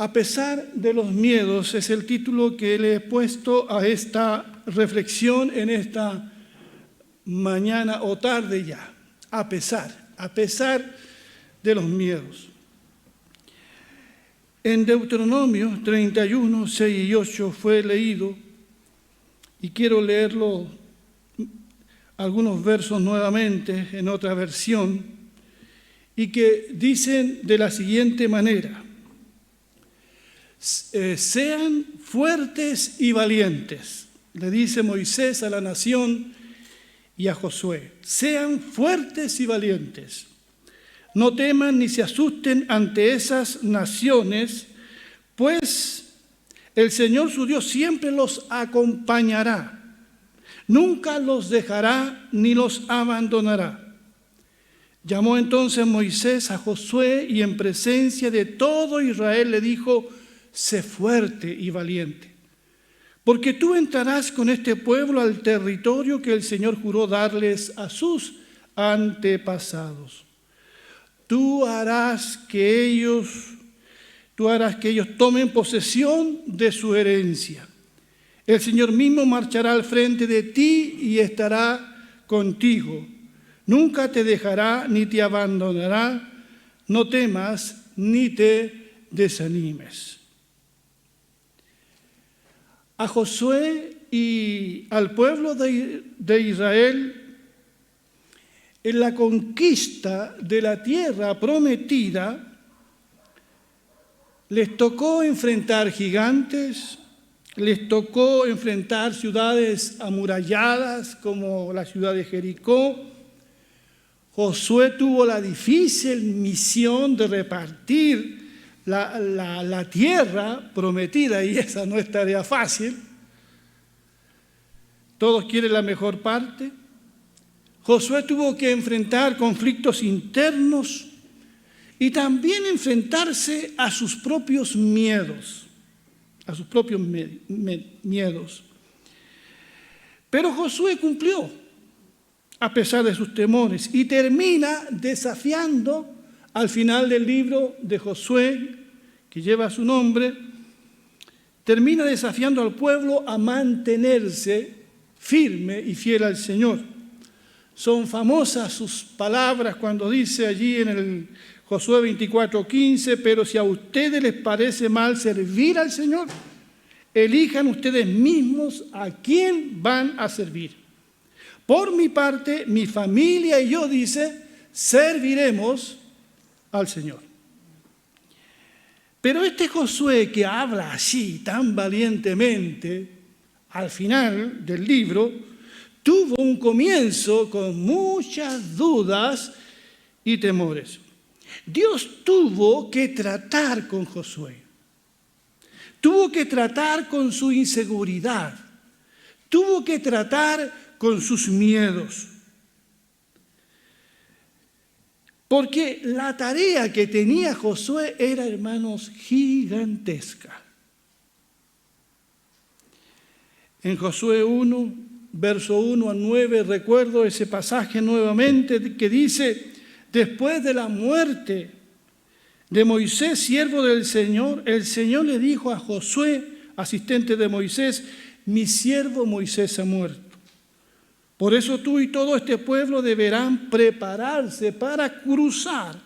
A pesar de los miedos es el título que le he puesto a esta reflexión en esta mañana o tarde ya. A pesar de los miedos. En Deuteronomio 31, 6 y 8 fue leído, y quiero leerlo algunos versos nuevamente en otra versión, y que dicen de la siguiente manera: sean fuertes y valientes, le dice Moisés a la nación y a Josué, sean fuertes y valientes. No teman ni se asusten ante esas naciones, pues el Señor su Dios siempre los acompañará. Nunca los dejará ni los abandonará. Llamó entonces Moisés a Josué y en presencia de todo Israel le dijo: sé fuerte y valiente, porque tú entrarás con este pueblo al territorio que el Señor juró darles a sus antepasados. Tú harás que ellos tomen posesión de su herencia. El Señor mismo marchará al frente de ti y estará contigo. Nunca te dejará ni te abandonará. No temas ni te desanimes. A Josué y al pueblo de Israel, en la conquista de la tierra prometida, les tocó enfrentar gigantes, les tocó enfrentar ciudades amuralladas como la ciudad de Jericó. Josué tuvo la difícil misión de repartir la tierra prometida, y esa no es tarea fácil. Todos quieren la mejor parte. Josué tuvo que enfrentar conflictos internos y también enfrentarse a sus propios miedos, miedos. Pero Josué cumplió a pesar de sus temores y termina desafiando al final del libro de Josué, que lleva su nombre, termina desafiando al pueblo a mantenerse firme y fiel al Señor. Son famosas sus palabras cuando dice allí en el Josué 24:15, pero si a ustedes les parece mal servir al Señor, elijan ustedes mismos a quién van a servir. Por mi parte, mi familia y yo, dice, serviremos al Señor. Pero este Josué que habla así tan valientemente, al final del libro, tuvo un comienzo con muchas dudas y temores. Dios tuvo que tratar con Josué. Tuvo que tratar con su inseguridad. Tuvo que tratar con sus miedos. Porque la tarea que tenía Josué era, hermanos, gigantesca. En Josué 1, verso 1 a 9, recuerdo ese pasaje nuevamente que dice: después de la muerte de Moisés, siervo del Señor, el Señor le dijo a Josué, asistente de Moisés: mi siervo Moisés ha muerto. Por eso tú y todo este pueblo deberán prepararse para cruzar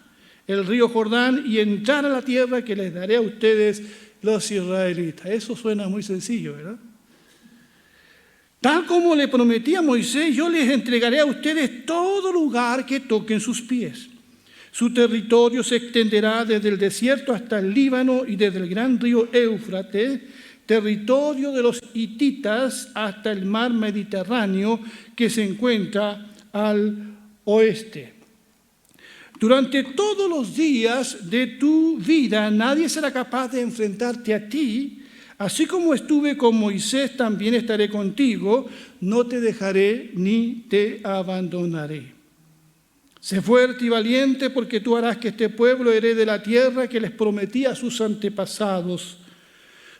el río Jordán y entrar a la tierra que les daré a ustedes los israelitas. Eso suena muy sencillo, ¿verdad? Tal como le prometí a Moisés, yo les entregaré a ustedes todo lugar que toquen sus pies. Su territorio se extenderá desde el desierto hasta el Líbano y desde el gran río Éufrates, territorio de los hititas, hasta el mar Mediterráneo que se encuentra al oeste. Durante todos los días de tu vida nadie será capaz de enfrentarte a ti. Así como estuve con Moisés, también estaré contigo. No te dejaré ni te abandonaré. Sé fuerte y valiente, porque tú harás que este pueblo herede la tierra que les prometí a sus antepasados.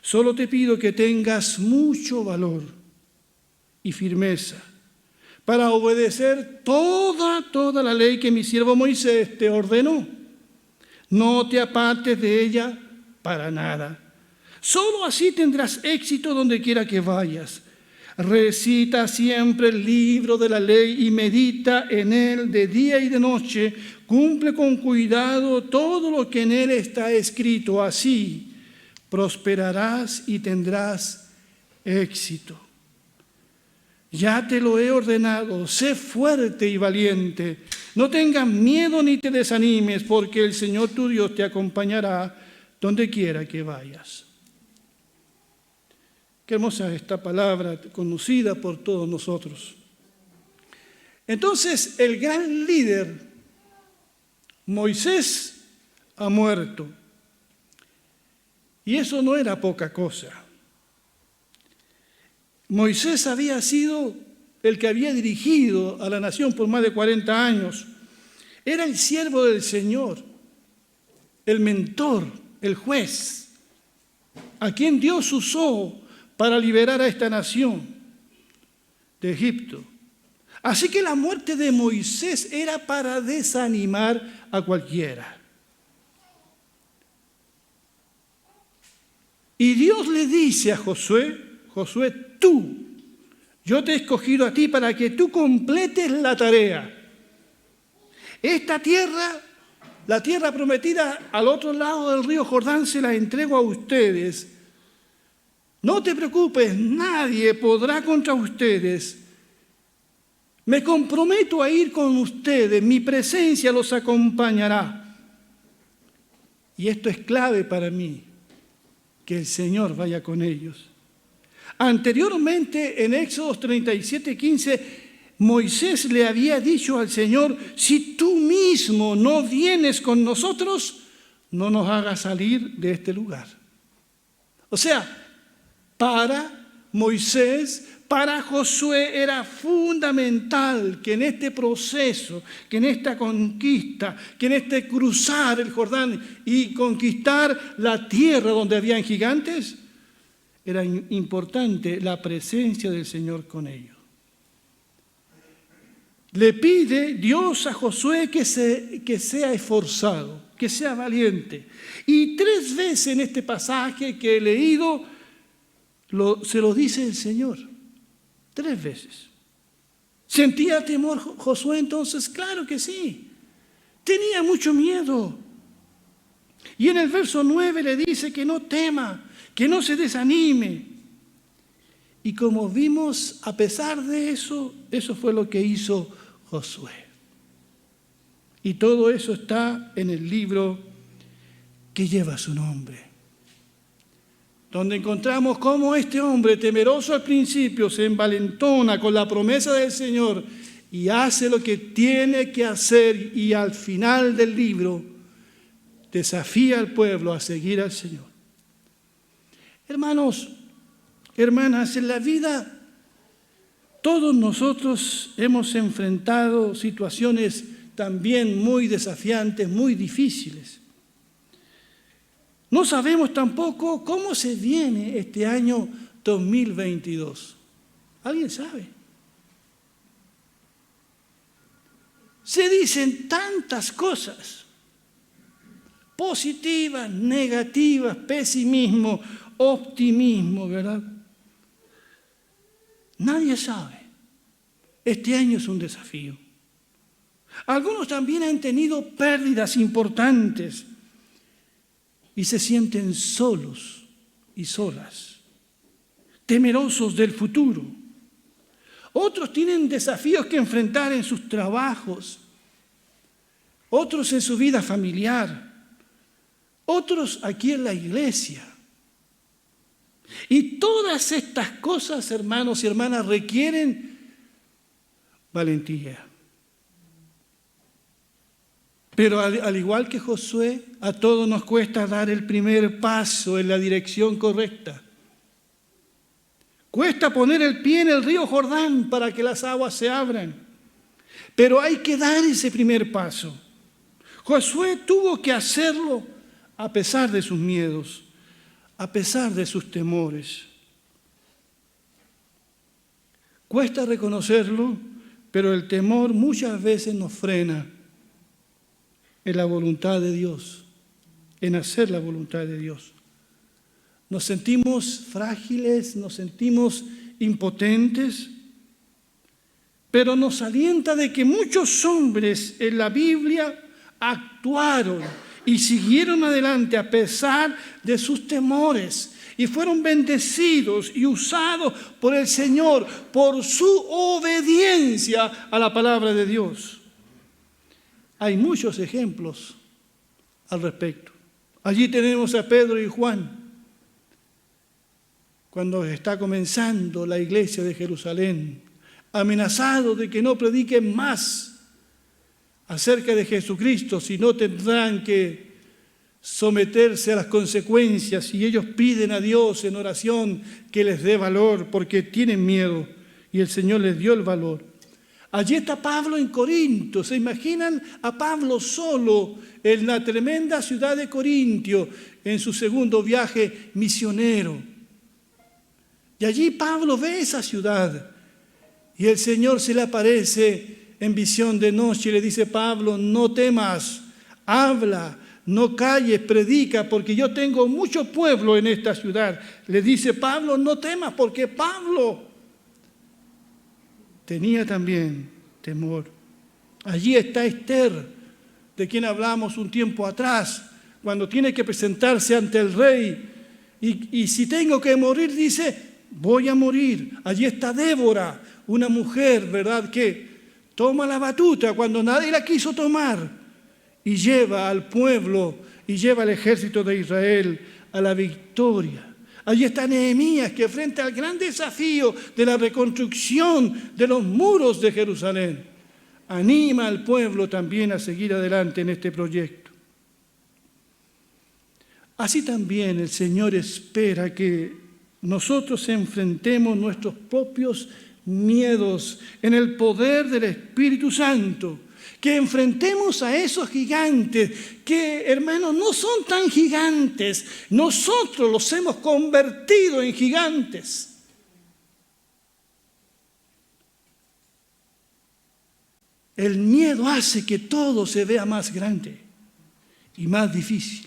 Solo te pido que tengas mucho valor y firmeza para obedecer toda la ley que mi siervo Moisés te ordenó. No te apartes de ella para nada. Solo así tendrás éxito donde quiera que vayas. Recita siempre el libro de la ley y medita en él de día y de noche. Cumple con cuidado todo lo que en él está escrito. Así prosperarás y tendrás éxito. Ya te lo he ordenado, sé fuerte y valiente. No tengas miedo ni te desanimes, porque el Señor tu Dios te acompañará donde quiera que vayas. Qué hermosa esta palabra, conocida por todos nosotros. Entonces, el gran líder, Moisés, ha muerto. Y eso no era poca cosa. Moisés había sido el que había dirigido a la nación por más de 40 años. Era el siervo del Señor, el mentor, el juez, a quien Dios usó para liberar a esta nación de Egipto. Así que la muerte de Moisés era para desanimar a cualquiera. Y Dios le dice a Josué, Josué, yo te he escogido a ti para que tú completes la tarea. Esta tierra, la tierra prometida al otro lado del río Jordán, se la entrego a ustedes. No te preocupes, nadie podrá contra ustedes. Me comprometo a ir con ustedes, mi presencia los acompañará. Y esto es clave para mí, que el Señor vaya con ellos. Anteriormente, en Éxodo 37:15, Moisés le había dicho al Señor, si tú mismo no vienes con nosotros, no nos hagas salir de este lugar. O sea, para Moisés, para Josué era fundamental que en este proceso, que en esta conquista, que en este cruzar el Jordán y conquistar la tierra donde habían gigantes, era importante la presencia del Señor con ellos. Le pide Dios a Josué que sea esforzado, que sea valiente. Y 3 veces en este pasaje que he leído, se lo dice el Señor. 3 veces. ¿Sentía temor Josué entonces? Claro que sí. Tenía mucho miedo. Y en el verso 9 le dice que no tema, que no se desanime. Y como vimos, a pesar de eso, eso fue lo que hizo Josué. Y todo eso está en el libro que lleva su nombre, donde encontramos cómo este hombre, temeroso al principio, se envalentona con la promesa del Señor y hace lo que tiene que hacer, y al final del libro desafía al pueblo a seguir al Señor. Hermanos, hermanas, en la vida todos nosotros hemos enfrentado situaciones también muy desafiantes, muy difíciles. No sabemos tampoco cómo se viene este año 2022. ¿Alguien sabe? Se dicen tantas cosas, positivas, negativas, pesimismo, optimismo, ¿verdad? Nadie sabe. Este año es un desafío. Algunos también han tenido pérdidas importantes y se sienten solos y solas, temerosos del futuro. Otros tienen desafíos que enfrentar en sus trabajos, otros en su vida familiar, otros aquí en la iglesia. Y todas estas cosas, hermanos y hermanas, requieren valentía. Pero al igual que Josué, a todos nos cuesta dar el primer paso en la dirección correcta. Cuesta poner el pie en el río Jordán para que las aguas se abran. Pero hay que dar ese primer paso. Josué tuvo que hacerlo a pesar de sus miedos, a pesar de sus temores. Cuesta reconocerlo, pero el temor muchas veces nos frena en la voluntad de Dios, en hacer la voluntad de Dios. Nos sentimos frágiles, nos sentimos impotentes, pero nos alienta de que muchos hombres en la Biblia actuaron y siguieron adelante a pesar de sus temores y fueron bendecidos y usados por el Señor por su obediencia a la palabra de Dios. Hay muchos ejemplos al respecto. Allí tenemos a Pedro y Juan, cuando está comenzando la iglesia de Jerusalén, amenazados de que no prediquen más acerca de Jesucristo, sino tendrán que someterse a las consecuencias, y ellos piden a Dios en oración que les dé valor porque tienen miedo, y el Señor les dio el valor. Allí está Pablo en Corinto. ¿Se imaginan a Pablo solo en la tremenda ciudad de Corintio en su segundo viaje misionero? Y allí Pablo ve esa ciudad y el Señor se le aparece en visión de noche y le dice: Pablo, no temas, habla, no calles, predica, porque yo tengo mucho pueblo en esta ciudad. Le dice Pablo: no temas, porque Pablo tenía también temor. Allí está Esther, de quien hablamos un tiempo atrás, cuando tiene que presentarse ante el rey. Y si tengo que morir, dice: voy a morir. Allí está Débora, una mujer, ¿verdad?, que toma la batuta cuando nadie la quiso tomar y lleva al pueblo y lleva al ejército de Israel a la victoria. Allí está Nehemías, que frente al gran desafío de la reconstrucción de los muros de Jerusalén, anima al pueblo también a seguir adelante en este proyecto. Así también el Señor espera que nosotros enfrentemos nuestros propios miedos en el poder del Espíritu Santo, que enfrentemos a esos gigantes que, hermanos, no son tan gigantes. Nosotros los hemos convertido en gigantes. El miedo hace que todo se vea más grande y más difícil.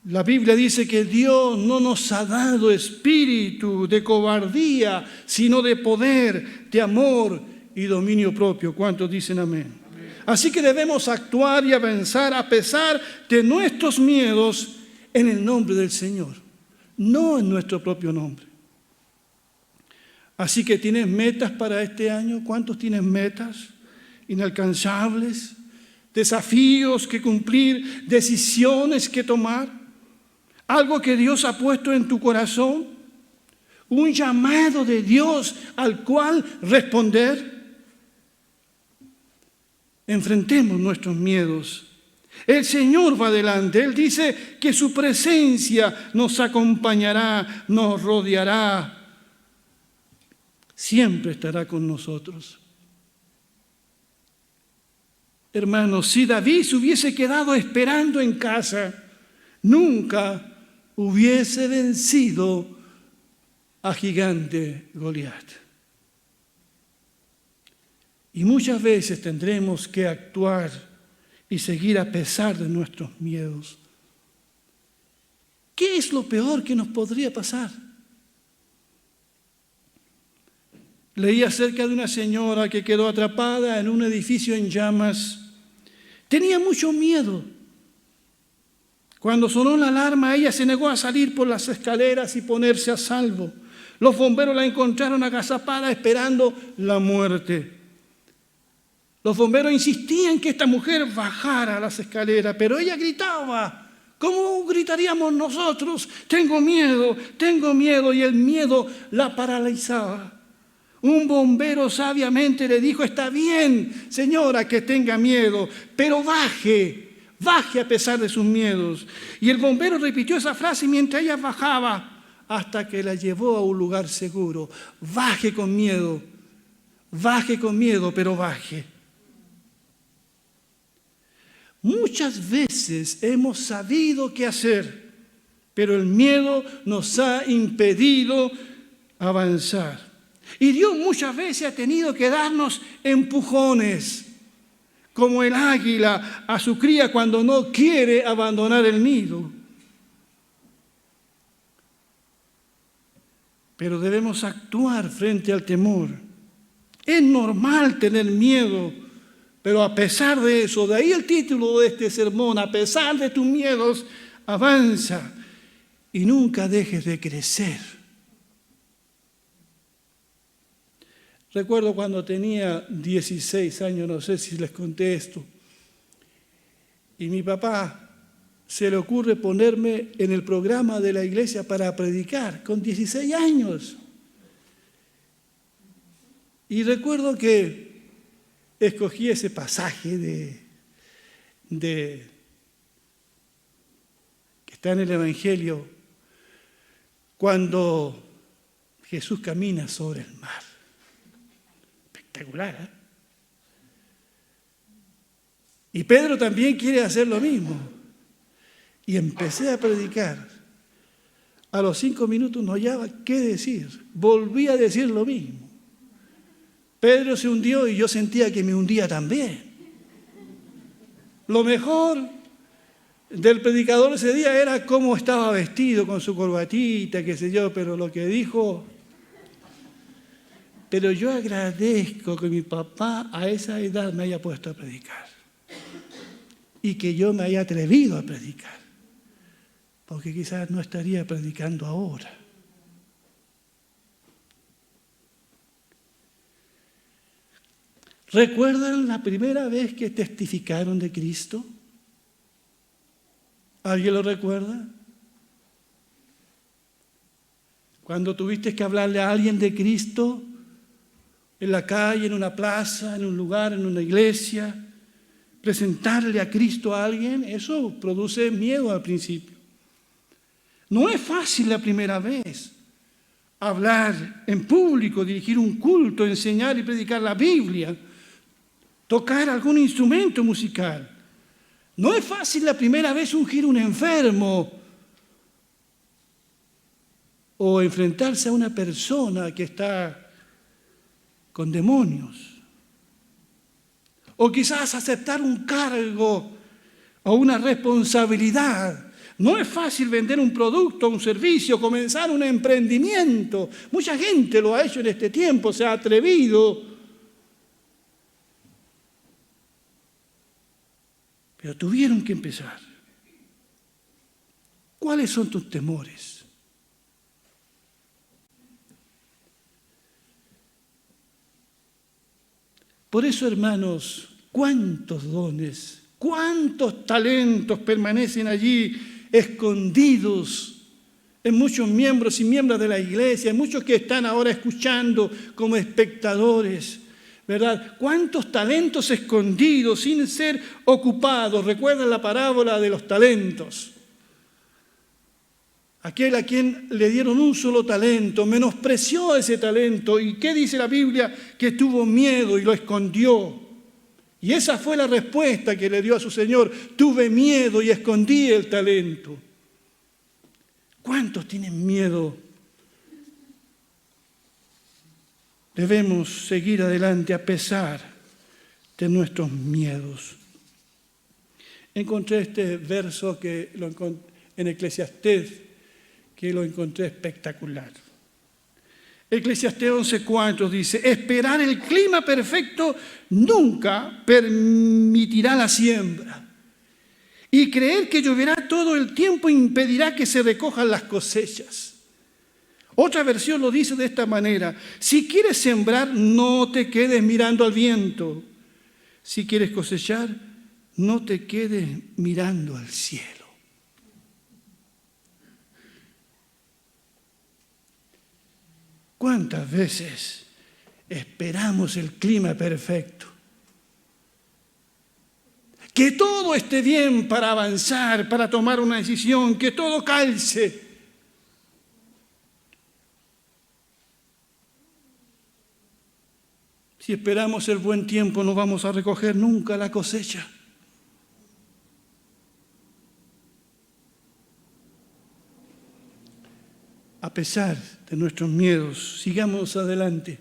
La Biblia dice que Dios no nos ha dado espíritu de cobardía, sino de poder, de amor y dominio propio. ¿Cuántos dicen amén? Así que debemos actuar y avanzar a pesar de nuestros miedos en el nombre del Señor, no en nuestro propio nombre. Así que ¿tienes metas para este año? ¿Cuántos tienen metas inalcanzables? Desafíos que cumplir, decisiones que tomar. Algo que Dios ha puesto en tu corazón, un llamado de Dios al cual responder. Enfrentemos nuestros miedos. El Señor va adelante. Él dice que su presencia nos acompañará, nos rodeará. Siempre estará con nosotros. Hermanos, si David se hubiese quedado esperando en casa, nunca hubiese vencido a gigante Goliat. Y muchas veces tendremos que actuar y seguir a pesar de nuestros miedos. ¿Qué es lo peor que nos podría pasar? Leí acerca de una señora que quedó atrapada en un edificio en llamas. Tenía mucho miedo. Cuando sonó la alarma, ella se negó a salir por las escaleras y ponerse a salvo. Los bomberos la encontraron agazapada esperando la muerte. Los bomberos insistían que esta mujer bajara las escaleras, pero ella gritaba. ¿Cómo gritaríamos nosotros? Tengo miedo, y el miedo la paralizaba. Un bombero sabiamente le dijo: está bien, señora, que tenga miedo, pero baje a pesar de sus miedos. Y el bombero repitió esa frase mientras ella bajaba hasta que la llevó a un lugar seguro. Baje con miedo, pero baje. Muchas veces hemos sabido qué hacer, pero el miedo nos ha impedido avanzar. Y Dios muchas veces ha tenido que darnos empujones, como el águila a su cría cuando no quiere abandonar el nido. pero debemos actuar frente al temor. Es normal tener miedo, pero a pesar de eso, de ahí el título de este sermón, a pesar de tus miedos, avanza y nunca dejes de crecer. Recuerdo cuando tenía 16 años, no sé si les conté esto, y mi papá se le ocurre ponerme en el programa de la iglesia para predicar, con 16 años. Y recuerdo que escogí ese pasaje que está en el Evangelio, cuando Jesús camina sobre el mar. Espectacular, ¿eh? Y Pedro también quiere hacer lo mismo. Y empecé a predicar. A los 5 minutos no hallaba qué decir. Volví a decir lo mismo. Pedro se hundió y yo sentía que me hundía también. Lo mejor del predicador ese día era cómo estaba vestido, con su corbatita, qué sé yo, pero lo que dijo... Pero yo agradezco que mi papá a esa edad me haya puesto a predicar y que yo me haya atrevido a predicar, porque quizás no estaría predicando ahora. ¿Recuerdan la primera vez que testificaron de Cristo? ¿Alguien lo recuerda? Cuando tuviste que hablarle a alguien de Cristo, en la calle, en una plaza, en un lugar, en una iglesia, presentarle a Cristo a alguien, eso produce miedo al principio. No es fácil la primera vez hablar en público, dirigir un culto, enseñar y predicar la Biblia, tocar algún instrumento musical. No es fácil la primera vez ungir a un enfermo o enfrentarse a una persona que está con demonios. O quizás aceptar un cargo o una responsabilidad. No es fácil vender un producto, un servicio, comenzar un emprendimiento. Mucha gente lo ha hecho en este tiempo, se ha atrevido. Pero tuvieron que empezar. ¿Cuáles son tus temores? Por eso, hermanos, cuántos dones, cuántos talentos permanecen allí escondidos en muchos miembros y miembros de la iglesia, en muchos que están ahora escuchando como espectadores, ¿verdad? Cuántos talentos escondidos sin ser ocupados. ¿Recuerdan la parábola de los talentos? Aquel a quien le dieron un solo talento, menospreció ese talento. ¿Y qué dice la Biblia? Que tuvo miedo y lo escondió. Y esa fue la respuesta que le dio a su Señor. Tuve miedo y escondí el talento. ¿Cuántos tienen miedo? Debemos seguir adelante a pesar de nuestros miedos. Encontré este verso que lo encontré en Eclesiastés, que lo encontré espectacular. Eclesiastés 11:4 dice: esperar el clima perfecto nunca permitirá la siembra, y creer que lloverá todo el tiempo impedirá que se recojan las cosechas. Otra versión lo dice de esta manera: si quieres sembrar, no te quedes mirando al viento. Si quieres cosechar, no te quedes mirando al cielo. ¿Cuántas veces esperamos el clima perfecto? Que todo esté bien para avanzar, para tomar una decisión, que todo calce. Si esperamos el buen tiempo, no vamos a recoger nunca la cosecha. A pesar de nuestros miedos, sigamos adelante.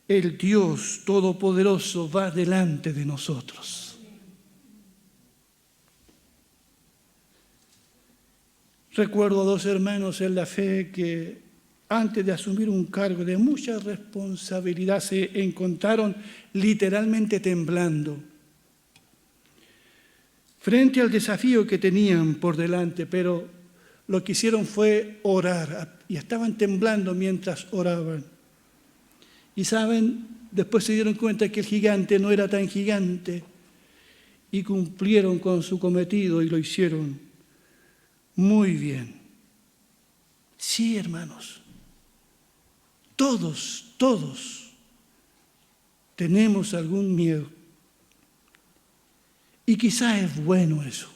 El Dios Todopoderoso va delante de nosotros. Recuerdo a 2 hermanos en la fe que antes de asumir un cargo de mucha responsabilidad, se encontraron literalmente temblando frente al desafío que tenían por delante, pero lo que hicieron fue orar y estaban temblando mientras oraban. Y saben, después se dieron cuenta que el gigante no era tan gigante y cumplieron con su cometido y lo hicieron muy bien. Sí, hermanos, todos tenemos algún miedo. Y quizás es bueno eso.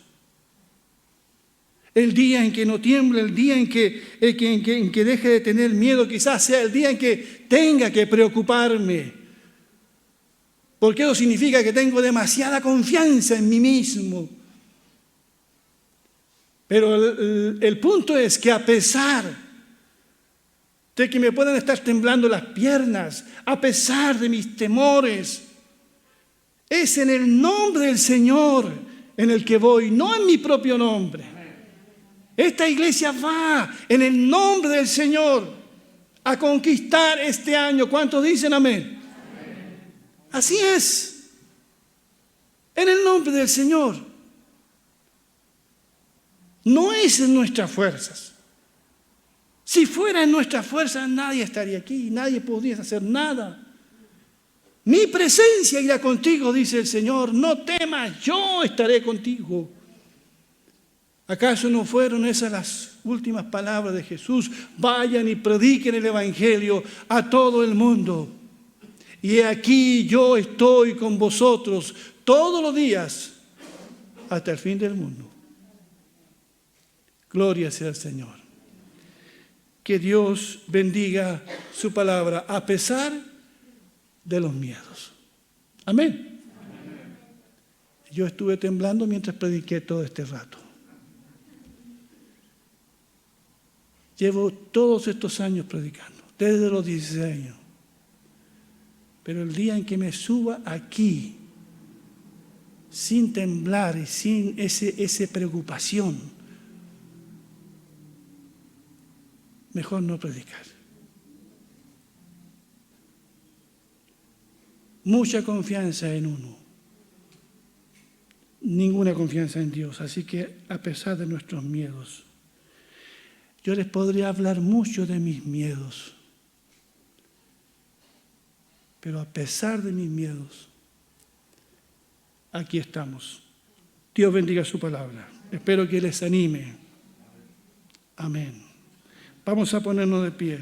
El día en que no tiemble, el día en que deje de tener miedo, quizás sea el día en que tenga que preocuparme. Porque eso significa que tengo demasiada confianza en mí mismo. Pero el punto es que a pesar de que me puedan estar temblando las piernas, a pesar de mis temores, es en el nombre del Señor en el que voy, no en mi propio nombre. Esta iglesia va en el nombre del Señor a conquistar este año. ¿Cuántos dicen amén? Así es. En el nombre del Señor. No es en nuestras fuerzas. Si fuera en nuestras fuerzas, nadie estaría aquí, nadie podría hacer nada. Mi presencia irá contigo, dice el Señor. No temas, yo estaré contigo. ¿Acaso no fueron esas las últimas palabras de Jesús? Vayan y prediquen el Evangelio a todo el mundo. Y he aquí yo estoy con vosotros todos los días hasta el fin del mundo. Gloria sea al Señor. Que Dios bendiga su palabra a pesar de los miedos. Amén. Yo estuve temblando mientras prediqué todo este rato. Llevo todos estos años predicando, desde los 16 años. Pero el día en que me suba aquí, sin temblar y sin esa preocupación, mejor no predicar. Mucha confianza en uno, ninguna confianza en Dios. Así que a pesar de nuestros miedos, yo les podría hablar mucho de mis miedos, pero a pesar de mis miedos, aquí estamos. Dios bendiga su palabra. Espero que les anime. Amén. Vamos a ponernos de pie.